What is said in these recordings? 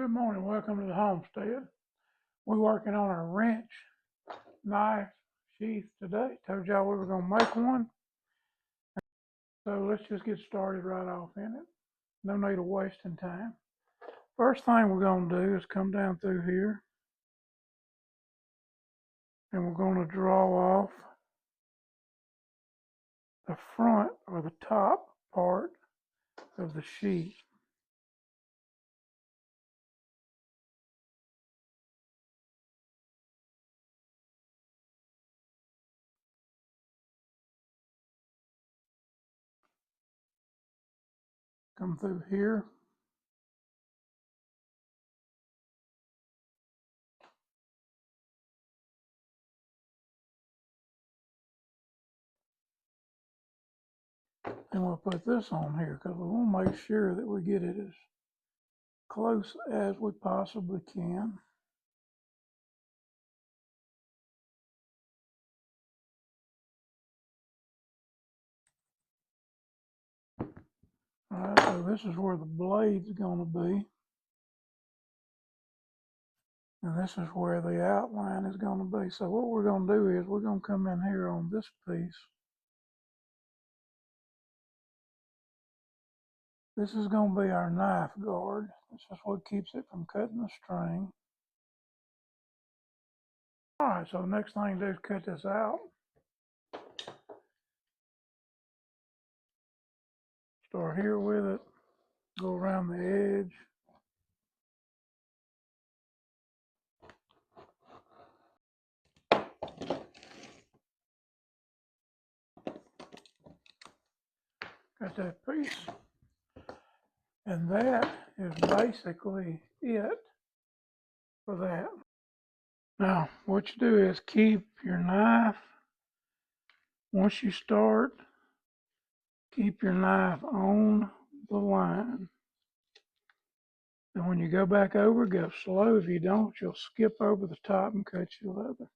Good morning, welcome to the homestead. We're working on our wrench, knife, sheath today. Told y'all we were gonna make one. So let's just get started right off in it. No need of wasting time. First thing we're gonna do is come down through here and we're gonna draw off the front or the top part of the sheath. Come through here. And we'll put this on here because we want to make sure that we get it as close as we possibly can. Alright, so this is where the blade's going to be. And this is where the outline is going to be. So what we're going to do is we're going to come in here on this piece. This is going to be our knife guard. This is what keeps it from cutting the string. Alright, so the next thing to do is cut this out. Start here with it. Go around the edge. Got that piece. And that is basically it for that. Now, what you do is keep your knife, once you start, keep your knife on the line. And when you go back over, go slow. If you don't, you'll skip over the top and cut your leather.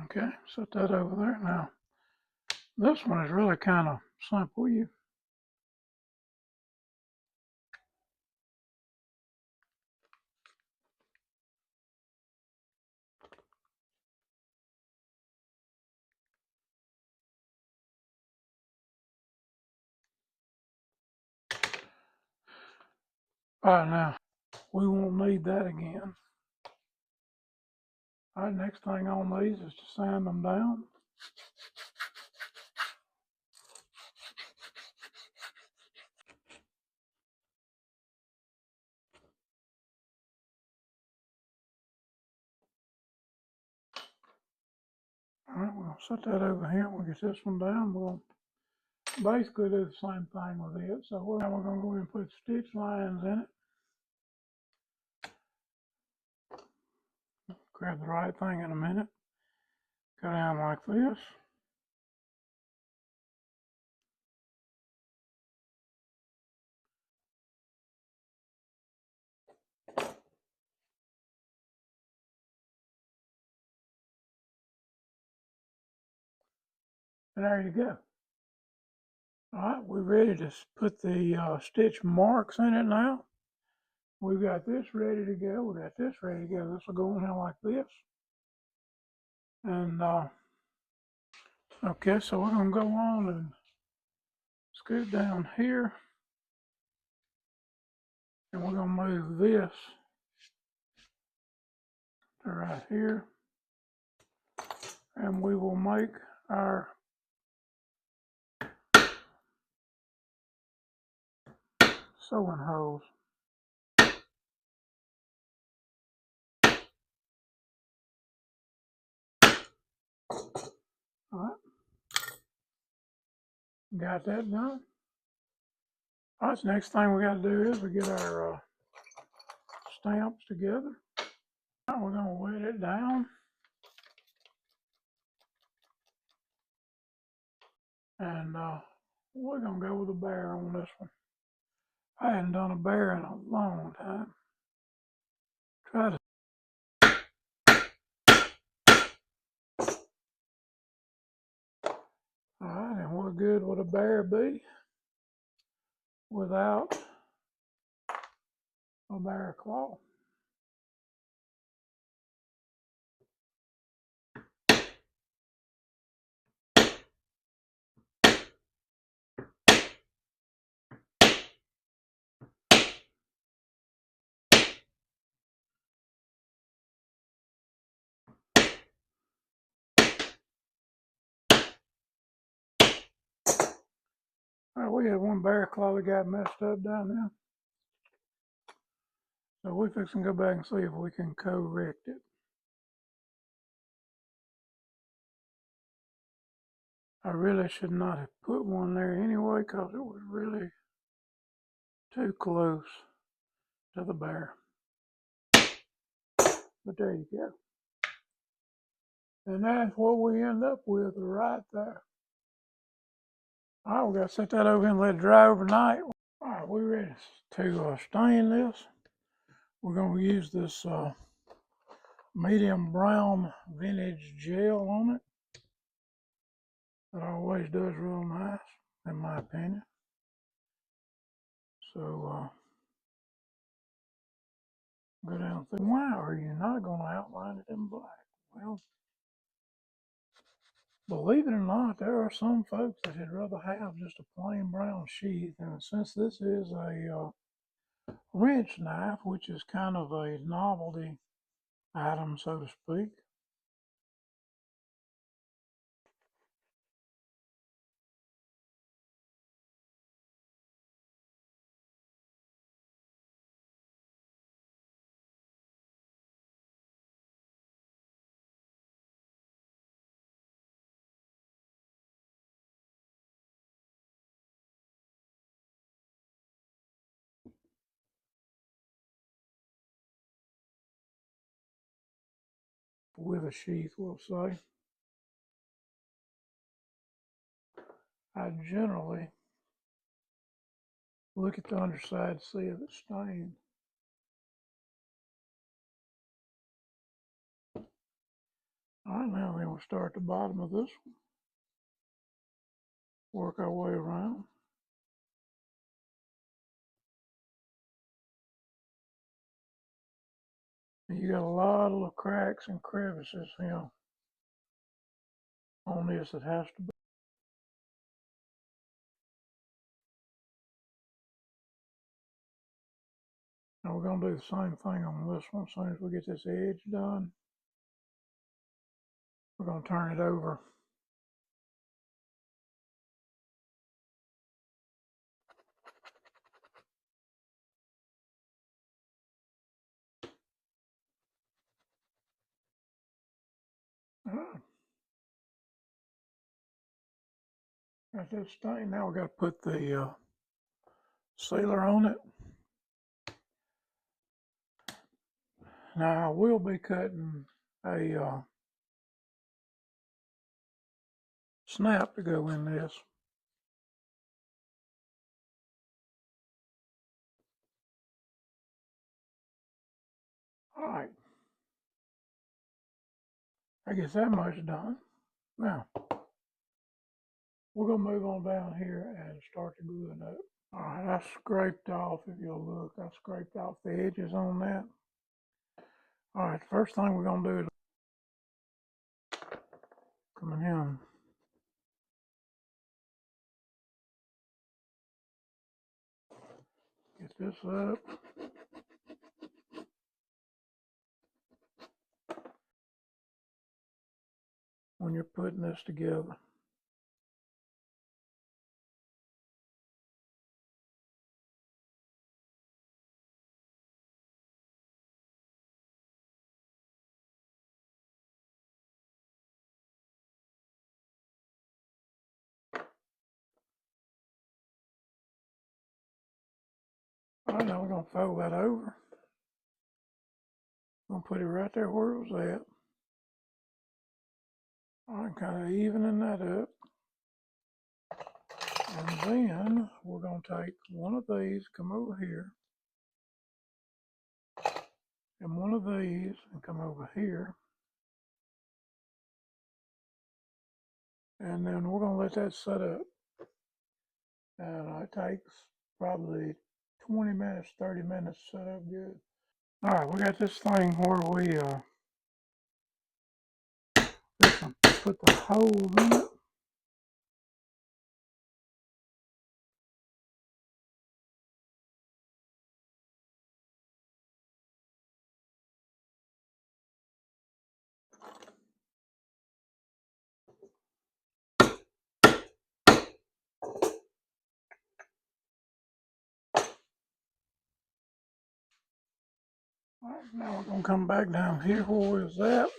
Okay, set that over there. Now, this one is really kind of simple. All right, now, we won't need that again. All right, next thing on these is to sand them down. All right, we'll set that over here. We'll get this one down. We'll basically do the same thing with it. So now we're going to go ahead and put stitch lines in it. Grab the right thing in a minute. Go down like this. And there you go. All right, we're ready to put the stitch marks in it now. We've got this ready to go. We got this ready to go. This will go in here like this. And okay, so we're gonna go on and scoot down here, and we're gonna move this to right here, and we will make our sewing holes. All right, got that done. All right, so next thing we got to do is we get our stamps together. All right, we're gonna wet it down. And we're going to go with a bear on this one. I hadn't done a bear in a long time. Try to. Alright, and what good would a bear be without a bear claw? Alright, we had one bear claw that got messed up down there. So we're fixing to go back and see if we can correct it. I really should not have put one there anyway because it was really too close to the bear. But there you go. And that's what we end up with right there. Alright, we got to set that over and let it dry overnight. Alright, we're ready to stain this. We're going to use this medium brown vintage gel on it. That always does real nice, in my opinion. So, go down through. Why are you not going to outline it in black? Well, believe it or not, there are some folks that would rather have just a plain brown sheath. And since this is a wrench knife, which is kind of a novelty item, so to speak, with a sheath, we'll say. I generally look at the underside to see if it's stained. Alright, now then we'll start at the bottom of this one. Work our way around. And you got a lot of little cracks and crevices here on this. It has to be. Now we're going to do the same thing on this one. As soon as we get this edge done, we're going to turn it over. Got this stain. Now we got to put the sealer on it. Now I will be cutting a snap to go in this. Alright, I guess that much done. Now, we're going to move on down here and start to glue it up. Alright, I scraped off, if you'll look, I scraped off the edges on that. Alright, first thing we're going to do is come in here and get this up. When you're putting this together. Alright, now we're going to fold that over. I'm going to put it right there where it was at. Alright, kind of evening that up. And then we're going to take one of these, come over here, and one of these, and come over here. And then we're going to let that set up. And it takes probably 20 minutes, 30 minutes to set up good. All right, we got this thing where we put the holes in it. All right, now we're going to come back down here where we was at.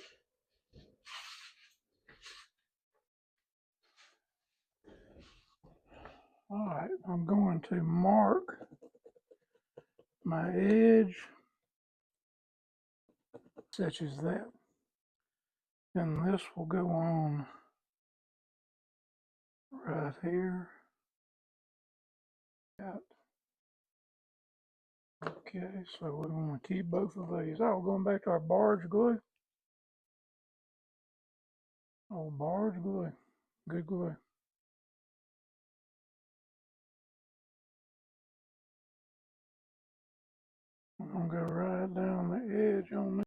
All right, I'm going to mark my edge such as that. And this will go on right here. Okay, so we're going to keep both of these. Oh, we're going back to our barge glue. Oh, barge glue. Good glue. I'm going to go right down the edge on this.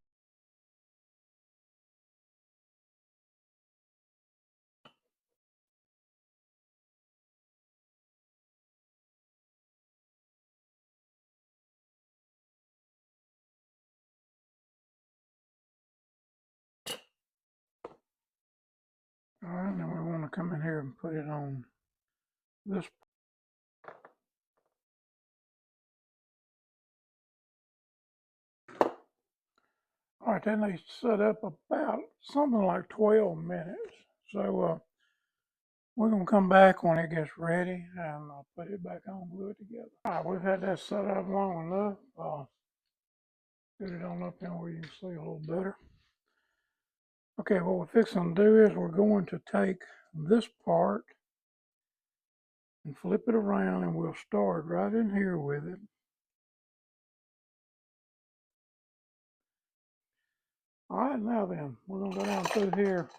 All right, now we want to come in here and put it on this. All right, that needs to set up about something like 12 minutes. So we're going to come back when it gets ready and I'll put it back on, glue it together. All right, we've had that set up long enough. Get it on up here where you can see a little better. Okay, what we're fixing to do is we're going to take this part and flip it around, and we'll start right in here with it. All right, now then, we're going to go down through here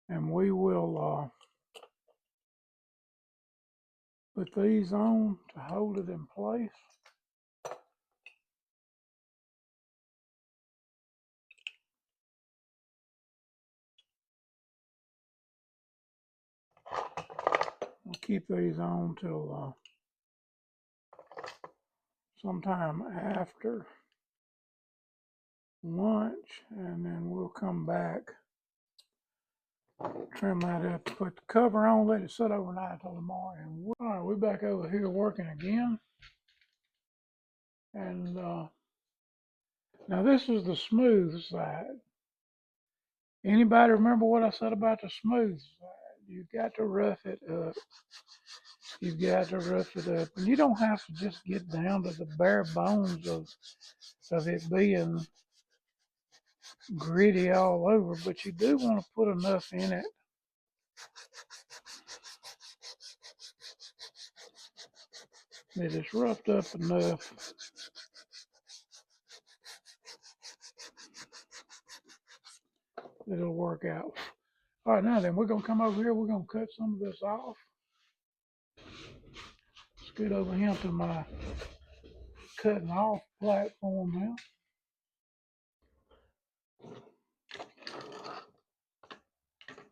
and we will put these on to hold it in place. We'll keep these on till sometime after lunch, and then we'll come back, trim that up, put the cover on, let it sit overnight until tomorrow. And all right, we're back over here working again. And now this is the smooth side. Anybody remember what I said about the smooth side? You've got to rough it up. You've got to rough it up. And you don't have to just get down to the bare bones of it being gritty all over, but you do want to put enough in it that it's roughed up enough that it'll work out. All right, now then, we're going to come over here. We're going to cut some of this off. Scoot over here to my cutting off platform now.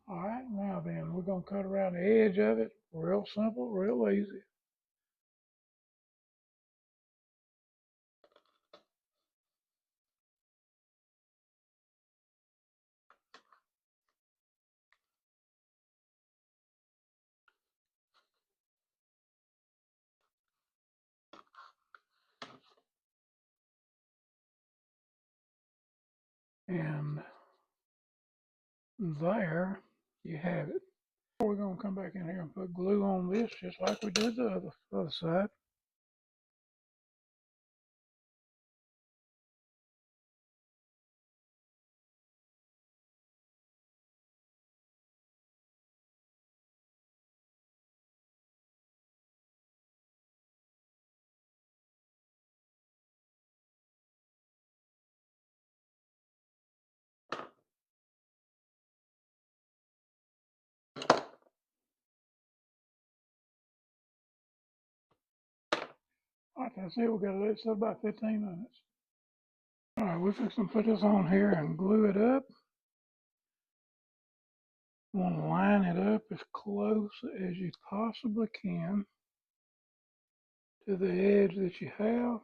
All right, now then, we're going to cut around the edge of it. Real simple, real easy. And there you have it. We're going to come back in here and put glue on this just like we did the other side. Like I said, we gotta let it sit about 15 minutes. All right, we're fixing to put this on here and glue it up. You want to line it up as close as you possibly can to the edge that you have,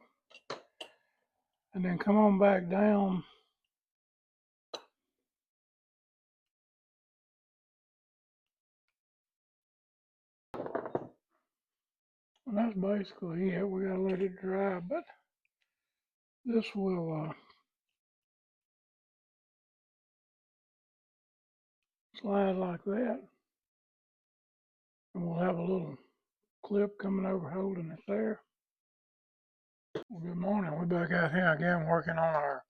and then come on back down and that's basically it. We gotta let it dry, but this will slide like that, and we'll have a little clip coming over holding it there. Well, good morning. We're back out here again working on our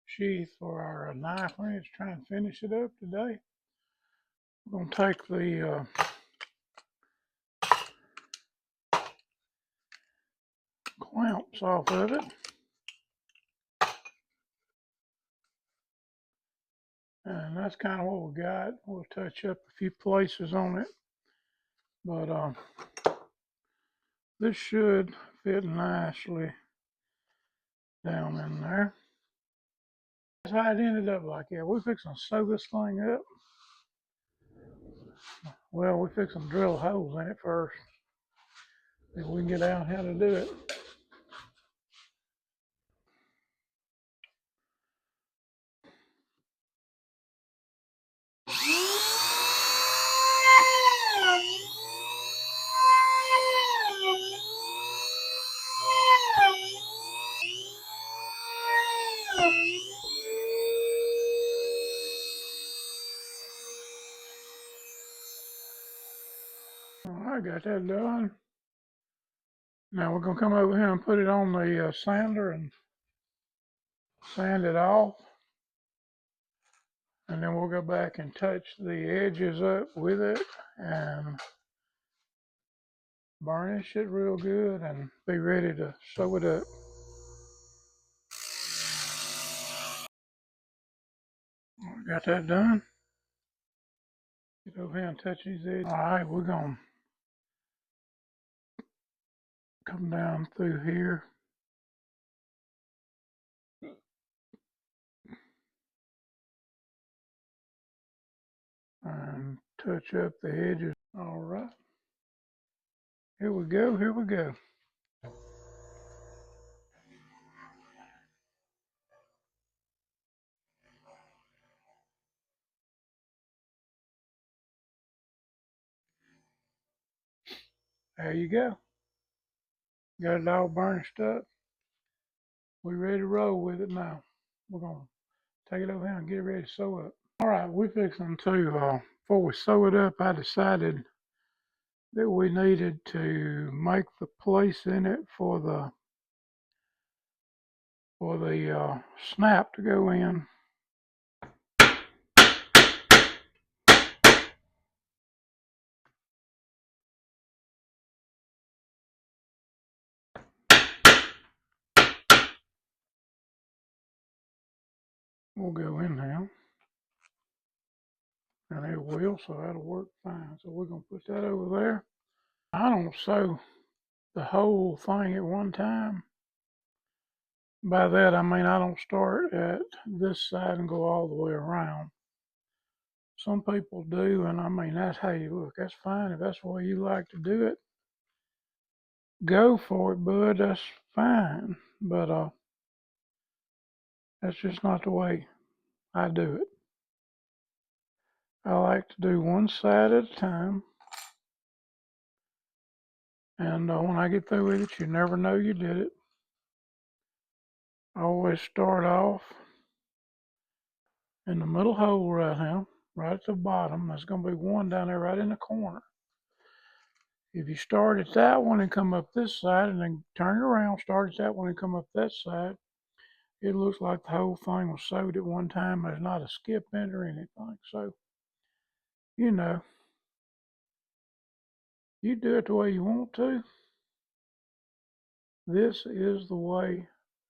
sheath for our knife wrench, trying to finish it up today. We're going to take the clamps off of it. And that's kind of what we got. We'll touch up a few places on it. But this should fit nicely down in there. That's how it ended up like that. We're fixing to sew this thing up. Well, we're fixing to drill holes in it first. If we can get out how to do it. I got that done. Now we're going to come over here and put it on the sander and sand it off. And then we'll go back and touch the edges up with it and burnish it real good and be ready to sew it up. Got that done. Get over here and touch these edges. All right, we're going to come down through here. And touch up the edges. All right. Here we go. Here we go. There you go. Got it all burnished up. We're ready to roll with it now. We're going to take it over here and get it ready to sew up. All right, we're fixing to, before we sew it up, I decided that we needed to make the place in it for the snap to go in. We'll go in now, and it will, so that'll work fine. So we're going to put that over there. I don't sew the whole thing at one time. By that I mean I don't start at this side and go all the way around. Some people do, and I mean that's how you look. That's fine if that's the way you like to do it. Go for it, bud. That's fine. But that's just not the way I do it. I like to do one side at a time. And when I get through with it, you never know you did it. I always start off in the middle hole right here, right at the bottom. There's going to be one down there right in the corner. If you start at that one and come up this side and then turn it around, start at that one and come up that side, it looks like the whole thing was sewed at one time. There's not a skip in or anything. So, you know, you do it the way you want to. This is the way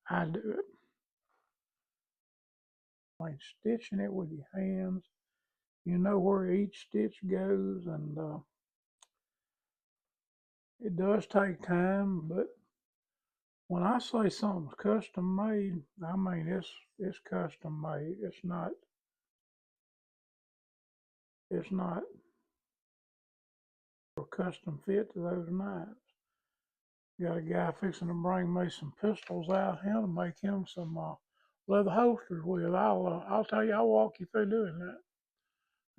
I do it. Like stitching it with your hands, you know where each stitch goes, and it does take time, but When I say something's custom made, I mean it's custom made. It's not a custom fit to those knives. Got a guy fixing to bring me some pistols out here to make him some leather holsters with. I'll tell you, I'll walk you through doing that.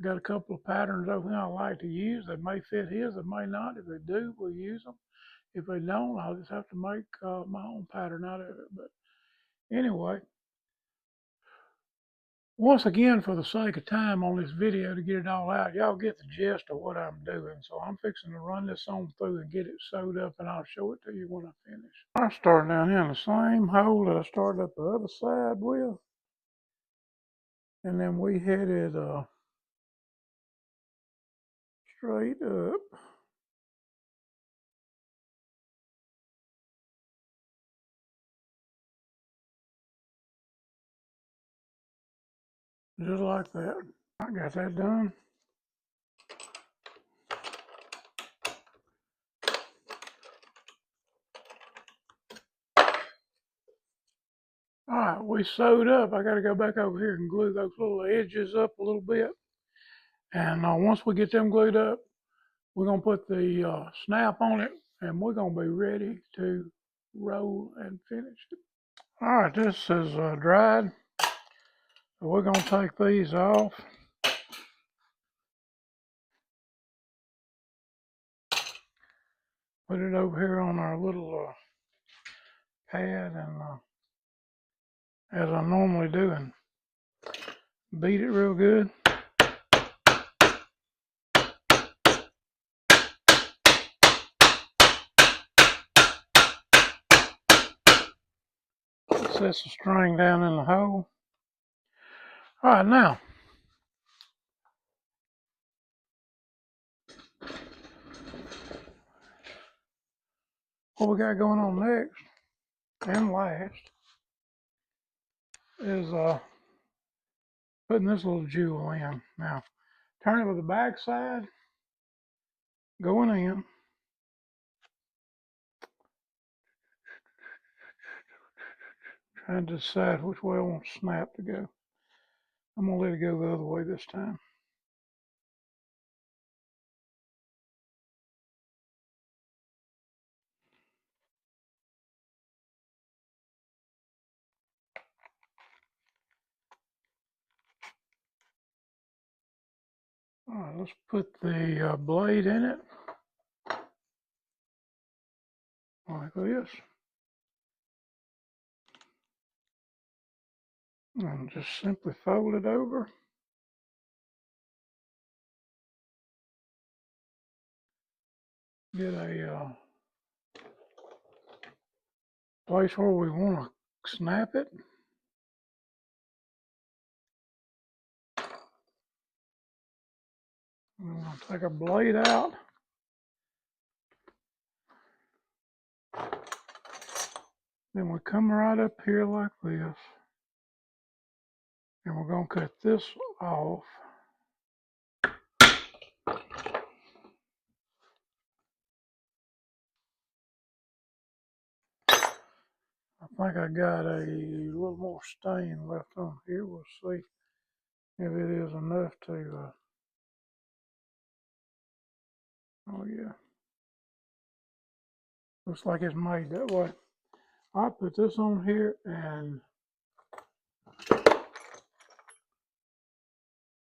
Got a couple of patterns over here I like to use. They may fit his, they may not. If they do, we'll use them. If they don't, I'll just have to make my own pattern out of it. But anyway, once again, for the sake of time on this video to get it all out, y'all get the gist of what I'm doing. So I'm fixing to run this on through and get it sewed up, and I'll show it to you when I finish. I started down here in the same hole that I started up the other side with, and then we headed straight up. Just like that. I got that done. All right, we sewed up. I got to go back over here and glue those little edges up a little bit. And once we get them glued up, we're going to put the snap on it, and we're going to be ready to roll and finish it. All right, this is dried. So we're going to take these off. Put it over here on our little pad, and as I normally do, and beat it real good. Sets the string down in the hole. All right, now what we got going on next and last is putting this little jewel in. Now, turn it with the back side going in. Trying to decide which way I want the snap to go. I'm going to let it go the other way this time. All right, let's put the blade in it like this. And just simply fold it over. Get a place where we want to snap it. We're going to take our blade out. Then we come right up here like this. And we're going to cut this off. I think I got a little more stain left on here. We'll see if it is enough to, oh yeah. Looks like it's made that way. I'll put this on here and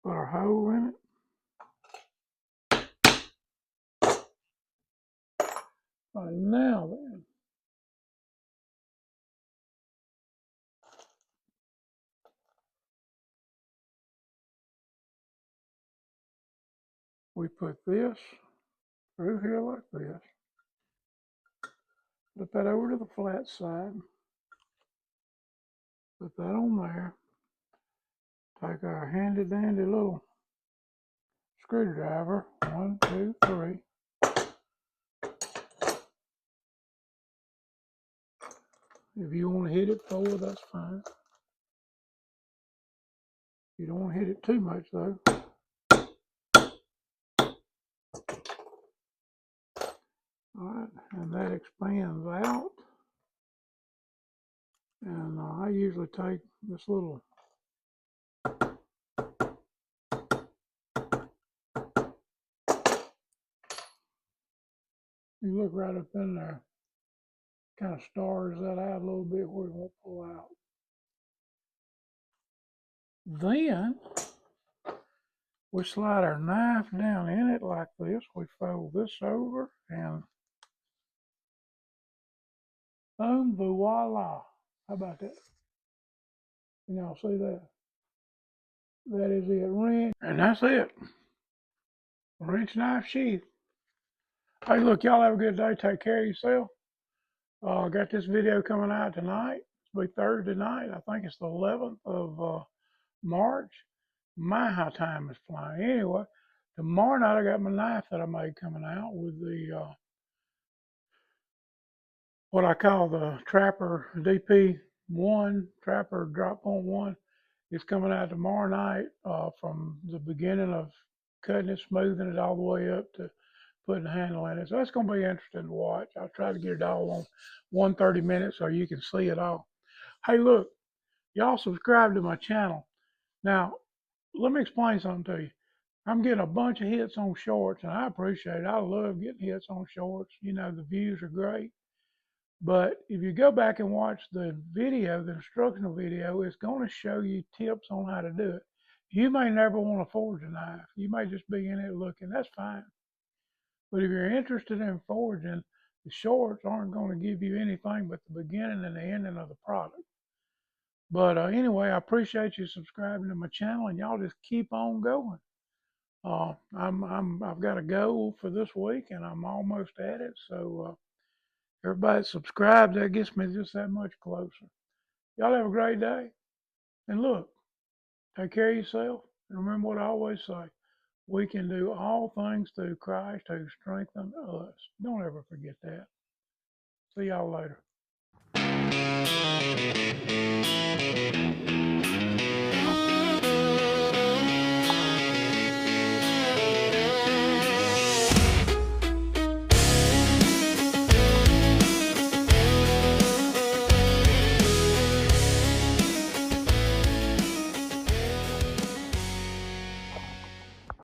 put our hole in it. All right, now then, we put this through here like this. Put that over to the flat side. Put that on there. Take our handy dandy little screwdriver. 1, 2, 3. If you want to hit it forward, that's fine. You don't want to hit it too much though. All right, and that expands out. And I usually take this little you look right up in there, kind of stars that out a little bit where it won't pull out. Then we slide our knife down in it like this. We fold this over and boom, voila. How about that? Can y'all see that? That is it, wrench. And that's it. Wrench knife sheath. Hey, look, y'all have a good day. Take care of yourself. I got this video coming out tonight. It's be Thursday night. I think it's the 11th of March. My, how time is flying. Anyway, tomorrow night I got my knife that I made coming out with the what I call the Trapper DP1, Trapper Drop Point 1. It's coming out tomorrow night from the beginning of cutting it, smoothing it all the way up to putting a handle in it. So that's going to be interesting to watch. I'll try to get it all on 130 minutes so you can see it all. Hey, look, y'all subscribe to my channel. Now, let me explain something to you. I'm getting a bunch of hits on shorts, and I appreciate it. I love getting hits on shorts. You know, the views are great. But if you go back and watch the video, the instructional video, it's going to show you tips on how to do it. You may never want to forge a knife. You may just be in it looking. That's fine. But if you're interested in forging, the shorts aren't going to give you anything but the beginning and the ending of the product. But anyway, I appreciate you subscribing to my channel, and y'all just keep on going. I've got a goal for this week, and I'm almost at it. So everybody subscribe. That gets me just that much closer. Y'all have a great day. And look, take care of yourself. And remember what I always say. We can do all things through Christ who strengthens us. Don't ever forget that. See y'all later.